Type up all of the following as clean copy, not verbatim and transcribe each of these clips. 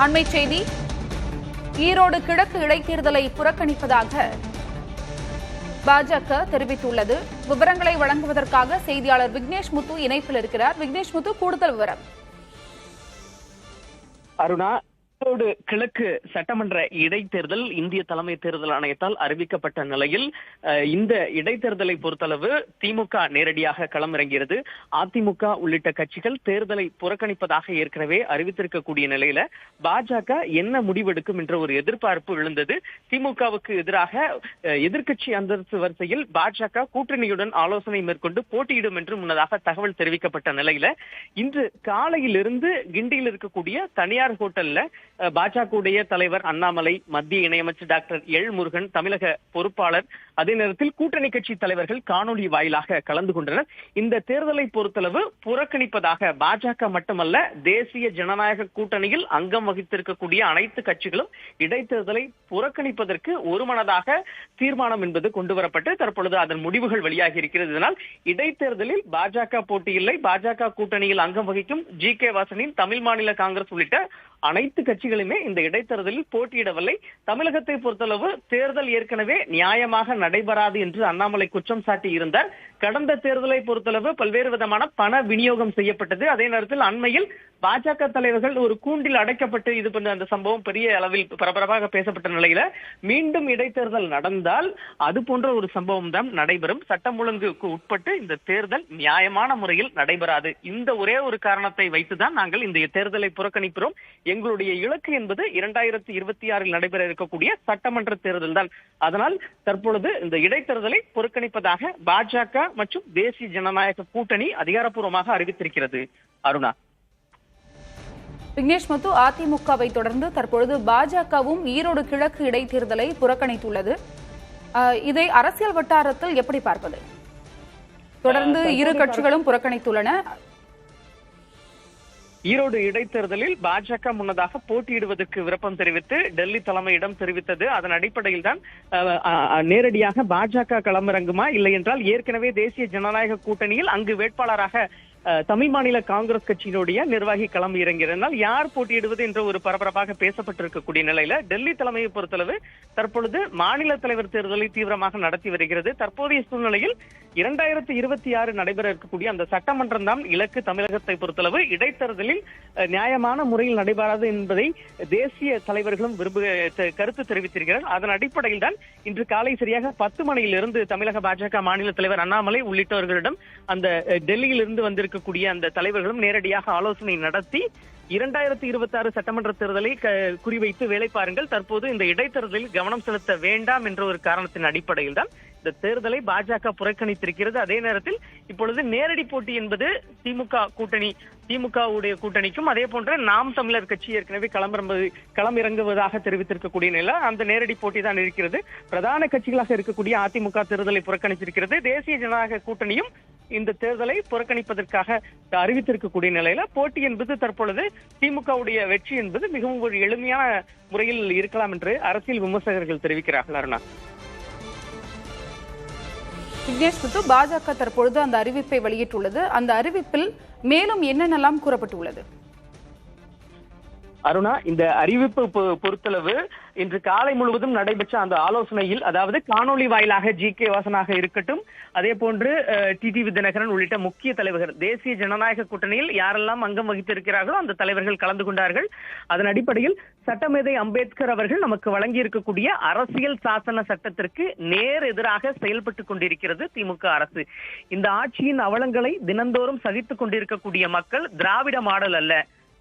அண்மை செய்தி, ஈரோடு கிழக்கு இடைத்தேர்தலை புறக்கணிப்பதாக பாஜக தெரிவித்துள்ளது. விவரங்களை வழங்குவதற்காக செய்தியாளர் விக்னேஷ் முத்து இணைப்பில் இருக்கிறார். விக்னேஷ் முத்து, கூடுதல் விவரம். அருணா, ஈரோடு கிழக்கு சட்டமன்ற இடைத்தேர்தல் இந்திய தலைமை தேர்தல் ஆணையத்தால் அறிவிக்கப்பட்ட நிலையில் இந்த இடைத்தேர்தலை பொறுத்தளவு திமுக நேரடியாக களமிறங்கியது. அதிமுக உள்ளிட்ட கட்சிகள் தேர்தலை புறக்கணிப்பதாக ஏற்கனவே அறிவித்திருக்கக்கூடிய நிலையில பாஜக என்ன முடிவெடுக்கும் என்ற ஒரு எதிர்பார்ப்பு எழுந்தது. திமுகவுக்கு எதிராக எதிர்க்கட்சி அந்தஸ்து வரிசையில் பாஜக கூட்டணியுடன் ஆலோசனை மேற்கொண்டு போட்டியிடும் என்று முன்னதாக தகவல் தெரிவிக்கப்பட்ட நிலையில இன்று காலையிலிருந்து கிண்டியில் இருக்கக்கூடிய தனியார் ஹோட்டல்ல பாஜகவுடைய தலைவர் அண்ணாமலை, மத்திய இணையமைச்சர் டாக்டர் எல் முருகன், தமிழக பொறுப்பாளர், அதே நேரத்தில் கூட்டணி கட்சி தலைவர்கள் காணொலி வாயிலாக கலந்து கொண்டனர். இந்த தேர்தலை பொறுத்தளவு புறக்கணிப்பதாக பாஜக மட்டுமல்ல, தேசிய ஜனநாயக கூட்டணியில் அங்கம் வகித்திருக்கக்கூடிய அனைத்து கட்சிகளும் இடைத்தேர்தலை புறக்கணிப்பதற்கு ஒருமனதாக தீர்மானம் என்பது கொண்டுவரப்பட்டு தற்பொழுது அதன் முடிவுகள் வெளியாகி இருக்கிறது. இதனால் இடைத்தேர்தலில் பாஜக போட்டியில்லை. பாஜக கூட்டணியில் அங்கம் வகிக்கும் ஜி.கே. வாசனின் தமிழ் மாநில காங்கிரஸ் உள்ளிட்ட அனைத்து கட்சிகளுமே இந்த இடைத்தேர்தலில் போட்டியிடவில்லை. தமிழகத்தை பொறுத்தளவு தேர்தல் ஏற்கனவே நியாயமாக நடைபெறாது என்று அண்ணாமலை குற்றம் சாட்டி இருந்தார். கடந்த தேர்தலை பொறுத்தளவு பல்வேறு விதமான பண விநியோகம் செய்யப்பட்டது. அதே நேரத்தில் அண்மையில் பாஜக தலைவர்கள் ஒரு கூண்டில் அடைக்கப்பட்டு இது பண்ண அந்த சம்பவம் பெரிய அளவில் பரபரப்பாக பேசப்பட்ட நிலையில மீண்டும் இடைத்தேர்தல் நடந்தால் அது போன்ற ஒரு சம்பவம் தான் நடைபெறும். சட்டம் ஒழுங்குக்கு உட்பட்டு இந்த தேர்தல் நியாயமான முறையில் நடைபெறாது. இந்த ஒரே ஒரு காரணத்தை வைத்துதான் நாங்கள் இந்த தேர்தலை புறக்கணிக்கிறோம். எங்களுடைய இலக்கு என்பது 2026 நடைபெற இருக்கக்கூடிய சட்டமன்ற தேர்தல் தான். அதனால் தற்பொழுது இந்த இடைத்தேர்தலை புறக்கணிப்பதாக பாஜக மற்றும் தேசிய ஜனநாயக கூட்டணி அதிகாரப்பூர்வமாக அறிவித்திருக்கிறது. அருணா. விக்னேஷ் முத்து, அதிமுகவை தொடர்ந்து தற்பொழுது பாஜகவும் ஈரோடு கிழக்கு இடைத்தேர்தலை புறக்கணித்துள்ளது. இதை அரசியல் வட்டாரத்தில் எப்படி பார்ப்பது? தொடர்ந்து இரு கட்சிகளும் புறக்கணித்துள்ளன. ஈரோடு இடைத்தேர்தலில் பாஜக முன்னதாக போட்டியிடுவதற்கு விருப்பம் தெரிவித்து டெல்லி தலைமையிடம் தெரிவித்தது. அதன் அடிப்படையில் தான் நேரடியாக பாஜக களமிறங்குமா, இல்லை என்றால் ஏற்கனவே தேசிய ஜனநாயக கூட்டணியில் அங்கு வேட்பாளராக தமிழ் மாநில காங்கிரஸ் கட்சியினுடைய நிர்வாகி களம் இறங்கியிருந்தால் யார் போட்டியிடுவது என்ற ஒரு பரபரப்பாக பேசப்பட்டிருக்கக்கூடிய நிலையில டெல்லி தலைமையை பொறுத்தளவு தற்பொழுது மாநில தலைவர் தேர்தலை தீவிரமாக நடத்தி வருகிறது. தற்போதைய சூழ்நிலையில் 2026 நடைபெற இருக்கக்கூடிய அந்த சட்டமன்றம் தான் இலக்கு. தமிழகத்தை பொறுத்தளவு இடைத்தேர்தலில் நியாயமான முறையில் நடைபெறாது என்பதை தேசிய தலைவர்களும் கருத்து தெரிவித்திருக்கிறார். அதன் அடிப்படையில் தான் இன்று காலை சரியாக 10 மணியிலிருந்து தமிழக பாஜக மாநில தலைவர் அண்ணாமலை உள்ளிட்டவர்களிடம் அந்த டெல்லியிலிருந்து வந்திருக்கக்கூடிய அந்த தலைவர்களும் நேரடியாக ஆலோசனை நடத்தி 2026 சட்டமன்ற தேர்தலை குறிவைத்து வேலை பாருங்கள், தற்போது இந்த இடைத்தேர்தலில் கவனம் செலுத்த வேண்டாம் என்ற ஒரு காரணத்தின் அடிப்படையில் தான் இந்த தேர்தலை பாஜக புறக்கணித்திருக்கிறது. அதே நேரத்தில் இப்பொழுது நேரடி போட்டி என்பது திமுகவுடைய கூட்டணிக்கும் அதே போன்ற நாம் தமிழர் கட்சி ஏற்கனவே களமிறங்குவதாக தெரிவித்திருக்கக்கூடிய நிலை அந்த நேரடி போட்டி தான் இருக்கிறது. பிரதான கட்சிகளாக இருக்கக்கூடிய அதிமுக தேர்தலை புறக்கணித்திருக்கிறது. தேசிய ஜனநாயக கூட்டணியும் இந்த தேர்தலை புறக்கணிப்பதற்காக அறிவித்திருக்கக்கூடிய நிலையில போட்டி என்பது தற்பொழுது திமுகவுடைய வெற்றி என்பது மிகவும் ஒரு எளிமையான முறையில் இருக்கலாம் என்று அரசியல் விமர்சகர்கள் தெரிவிக்கிறார்கள். அருணா. விக்னேஷ் முத்து, பாஜக தற்பொழுது அந்த அறிவிப்பை வெளியிட்டுள்ளது. அந்த அறிவிப்பில் மேலும் என்னென்னலாம் கூறப்பட்டுள்ளது? அருணா, இந்த அறிவிப்பு பொறுத்தளவு இன்று காலை முழுவதும் நடைபெற்ற அந்த ஆலோசனையில், அதாவது காணொலி வாயிலாக ஜி.கே. வாசனாக இருக்கட்டும், அதே போன்று டிடிவி தினகரன் உள்ளிட்ட முக்கிய தலைவர்கள் தேசிய ஜனநாயக கூட்டணியில் யாரெல்லாம் அங்கம் வகித்திருக்கிறார்களோ அந்த தலைவர்கள் கலந்து கொண்டார்கள். அதன் அடிப்படையில் சட்டமேதை அம்பேத்கர் அவர்கள் நமக்கு வழங்கி இருக்கக்கூடிய அரசியல் சாசன சட்டத்திற்கு நேர் எதிராக செயல்பட்டுக் கொண்டிருக்கிறது திமுக அரசு. இந்த ஆட்சியின் அவலங்களை தினந்தோறும் சகித்துக் கொண்டிருக்கக்கூடிய மக்கள் திராவிட மாடல் அல்ல,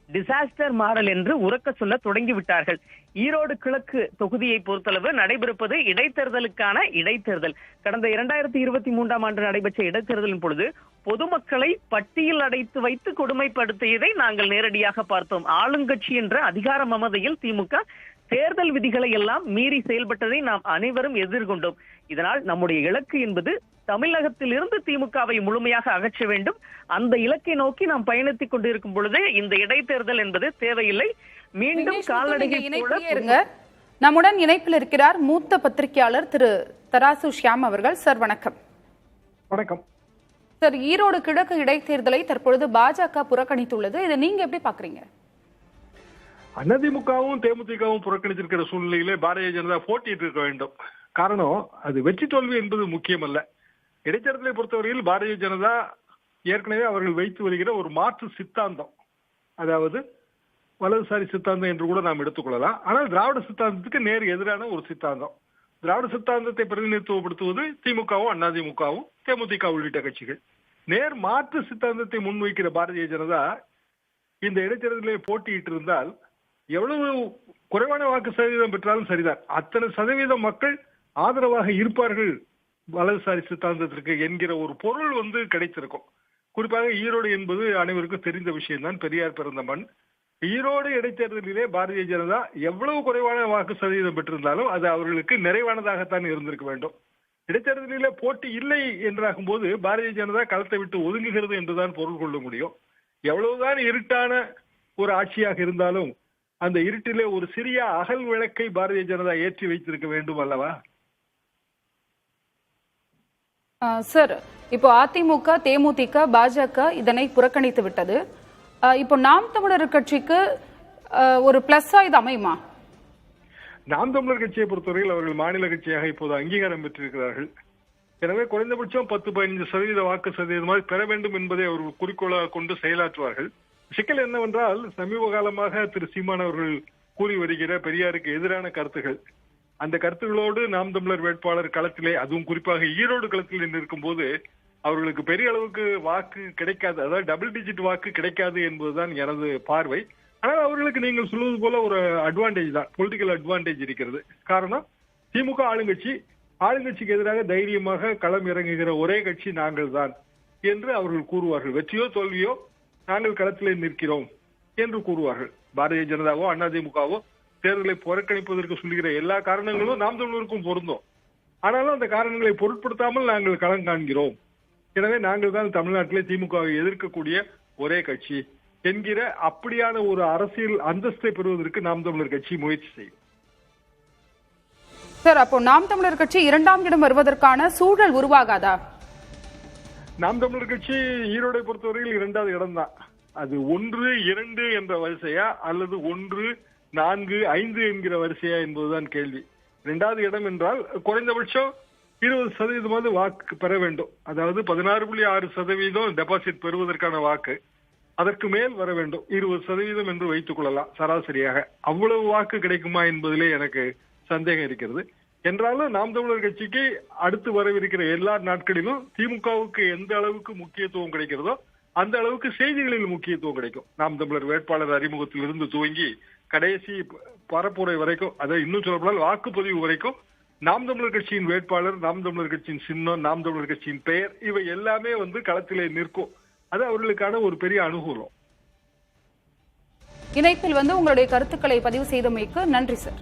டிசாஸ்டர் மாடல் என்று உரக்க சொல்ல தொடங்கிவிட்டார்கள். ஈரோடு கிழக்கு தொகுதியை பொறுத்தளவு நடைபெறுப்பது இடைத்தேர்தலுக்கான இடைத்தேர்தல். கடந்த 2023 ஆண்டு நடைபெற்ற இடைத்தேர்தலின் பொழுது பொதுமக்களை பட்டியல் அடைத்து வைத்து கொடுமைப்படுத்தியதை நாங்கள் நேரடியாக பார்த்தோம். ஆளுங்கட்சி என்ற அதிகார மமதையில் திமுக தேர்தல் விதிகளை எல்லாம் மீறி செயல்பட்டதை நாம் அனைவரும் எதிர்கொண்டோம். இதனால் நம்முடைய இலக்கு என்பது தமிழகத்தில் இருந்து திமுகவை முழுமையாக அகற்ற வேண்டும். அந்த இலக்கை நோக்கி நாம் பயணித்துக் கொண்டிருக்கும் பொழுது இந்த இடைத்தேர்தல் என்பது தேவையில்லை. மீண்டும் கால்நடைகள். நம்முடன் இணைப்பில் இருக்கிறார் மூத்த பத்திரிகையாளர் திரு தராசு ஷியாம் அவர்கள். சார் வணக்கம். வணக்கம் சார். ஈரோடு கிழக்கு இடைத்தேர்தலை தற்பொழுது பாஜக புறக்கணித்துள்ளது. இதை நீங்க எப்படி பாக்குறீங்க? அதிமுகவும் தேமுதிகவும் புறக்கணித்திருக்கிற சூழ்நிலையிலே பாரதிய ஜனதா போட்டியிட்டு இருக்க வேண்டும். காரணம், அது வெற்றி தோல்வி என்பது முக்கியமல்ல. இடைத்தேர்தலை பொறுத்தவரையில் பாரதிய ஜனதா ஏற்கனவே அவர்கள் வைத்து வருகிற ஒரு மாற்று சித்தாந்தம், அதாவது வலதுசாரி சித்தாந்தம் என்று கூட நாம் எடுத்துக்கொள்ளலாம். ஆனால் திராவிட சித்தாந்தத்துக்கு நேர் எதிரான ஒரு சித்தாந்தம். திராவிட சித்தாந்தத்தை பிரதிநிதித்துவப்படுத்துவது திமுகவும் அதிமுகவும் தேமுதிக உள்ளிட்ட கட்சிகள். நேர் மாற்று சித்தாந்தத்தை முன்வைக்கிற பாரதிய ஜனதா இந்த இடைத்தேர்தலிலே போட்டியிட்டு இருந்தால் எவ்வளவு குறைவான வாக்கு சதவீதம் பெற்றாலும் சரிதான், அத்தனை சதவீதம் மக்கள் ஆதரவாக இருப்பார்கள் வலதுசாரி சித்தாந்தத்திற்கு என்கிற ஒரு பொருள் கிடைத்திருக்கும். குறிப்பாக ஈரோடு என்பது அனைவருக்கும் தெரிந்த விஷயம்தான், பெரியார் பிறந்த மண். ஈரோடு இடைத்தேர்தலிலே பாரதிய ஜனதா எவ்வளவு குறைவான வாக்கு சதவீதம் பெற்றிருந்தாலும் அது அவர்களுக்கு நிறைவானதாகத்தான் இருந்திருக்க வேண்டும். இடைத்தேர்தலிலே போட்டி இல்லை என்றாகும் போது பாரதிய ஜனதா களத்தை விட்டு ஒதுங்குகிறது என்றுதான் பொருள் கொள்ள முடியும். எவ்வளவுதான் இருட்டான ஒரு ஆட்சியாக இருந்தாலும் அந்த இருட்டிலே ஒரு சிறிய அகல் விளக்கை பாரதிய ஜனதா ஏற்றி வைத்திருக்க வேண்டும் அல்லவா? சார், இப்போ அதிமுக, தேமுதிக, பாஜக இதனை புறக்கணித்து விட்டது. இப்போ நாம் தமிழர் கட்சிக்கு ஒரு பிளஸ்ஸா இது அமையுமா? நாம் தமிழர் கட்சியை பொறுத்தவரையில் அவர்கள் மாநில கட்சியாக இப்போது அங்கீகாரம் பெற்றிருக்கிறார்கள். எனவே குறைந்தபட்சம் 10-15% வாக்கு சதவீதமாக பெற வேண்டும் என்பதை அவர்கள் குறிக்கோளாக கொண்டு செயலாற்றுவார்கள். சிக்கல் என்னவென்றால், சமீப காலமாக திரு சீமான் அவர்கள் கூறி வருகிற பெரியாருக்கு எதிரான கருத்துகள், அந்த கருத்துகளோடு நாம் தமிழர் வேட்பாளர் களத்திலே, அதுவும் குறிப்பாக ஈரோடு களத்தில் நிற்கும் போது அவர்களுக்கு பெரிய அளவுக்கு வாக்கு கிடைக்காது, அதாவது டபுள் டிஜிட் வாக்கு கிடைக்காது என்பதுதான் எனது பார்வை. ஆனால் அவர்களுக்கு நீங்கள் சொல்வது போல ஒரு அட்வான்டேஜ் தான், பொலிட்டிக்கல் அட்வான்டேஜ் இருக்கிறது. காரணம், திமுக ஆளுங்கட்சிக்கு எதிராக தைரியமாக களம் இறங்குகிற ஒரே கட்சி நாங்கள் தான் என்று அவர்கள் கூறுவார்கள். வெற்றியோ தோல்வியோ நாங்கள் களத்திலே நிற்கிறோம் என்று கூறுவார்கள். பாரதிய ஜனதாவோ அதிமுகவோ தேர்தலை புறக்கணிப்பதற்கு சொல்லுகிற எல்லா காரணங்களும் நாம் தமிழருக்கும் பொருந்தும். ஆனாலும் அந்த காரணங்களை பொருட்படுத்தாமல் நாங்கள் களம் காண்கிறோம், எனவே நாங்கள் தான் தமிழ்நாட்டிலே திமுகவை எதிர்க்கக்கூடிய ஒரே கட்சி என்கிற அப்படியான ஒரு அரசியல் அந்தஸ்தை பெறுவதற்கு நாம் தமிழர் கட்சி முயற்சி செய்யும். சார், அப்போ நாம் தமிழர் கட்சி 2ஆம் இடம் வருவதற்கான சூழல் உருவாகாதா? நாம் தமிழர் கட்சி ஈரோடை பொறுத்தவரையில் 2வது இடம் தான். அது 1, 2 என்ற வரிசையா அல்லது 1, 4, 5 என்கிற வரிசையா என்பதுதான் கேள்வி. 2வது இடம் என்றால் குறைந்தபட்சம் 20% வாக்கு பெற வேண்டும். அதாவது 16.6% டெபாசிட் பெறுவதற்கான வாக்கு, அதற்கு மேல் வர வேண்டும். 20% என்று வைத்துக் கொள்ளலாம் சராசரியாக. அவ்வளவு வாக்கு கிடைக்குமா என்பதிலே எனக்கு சந்தேகம் இருக்கிறது. என்றாலும் நாம் தமிழர் கட்சிக்கு அடுத்து வரவிருக்கிற எல்லா நாட்களிலும் திமுகவுக்கு எந்த அளவுக்கு முக்கியத்துவம் கிடைக்கிறதோ அந்த அளவுக்கு செய்திகளில் முக்கியத்துவம் கிடைக்கும். நாம் தமிழர் வேட்பாளர் அறிமுகத்தில் இருந்து துவங்கி கடைசி பரப்புரை வரைக்கும், அதாவது இன்னும் சொல்லப்போனால் வாக்குப்பதிவு வரைக்கும் நாம் தமிழர் கட்சியின் வேட்பாளர், நாம் தமிழர் கட்சியின் சின்னம், நாம் தமிழர் கட்சியின் பெயர், இவை எல்லாமே களத்திலே நிற்கும். அது அவர்களுக்கான ஒரு பெரிய அனுகூலம். இணைப்பில் உங்களுடைய கருத்துக்களை பதிவு செய்தமைக்கு நன்றி சார்.